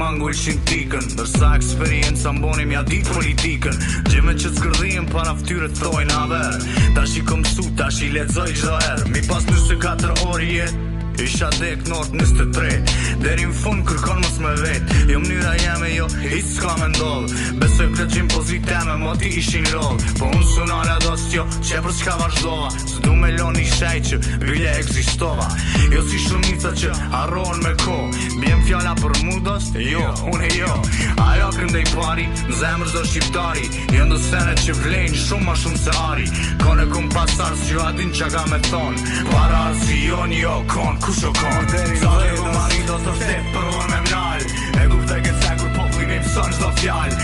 mangullshin tikën, dërsa eksperienca mbonim ja dit politikën. Gjime që t'skërdhijin para ftyre t'thojnë haver. Tash i kom mësu, tash i lexoj çdo herë. Mi pas 24 orë jetë isha dek nort 23. Deri në fund kërkon mos me vet. Jo mënyra jeme, jo hiç s'ka me ndodh. Besoj plëgjim poziteme, mo ti ishin lodh. Po unë sunale dost jo, që për çka vazhdova. Se du me loni shej që bile eksistova. Jo si shumica që harron me ko. Bjem fjalla për mu dost, jo, une jo. Ajo këndej pari, në zemër zdo shqiptari. Jo ndo sene që vlejnë shumë ma shumë se ari. Kone kum pasar s'ju adin qa ka me thon. Para si jo kon, kush o kon. Sa dhe ku marin do të shtep për unë me mnal. E kuptoj këtë se kur populli mi mëson çdo fjall.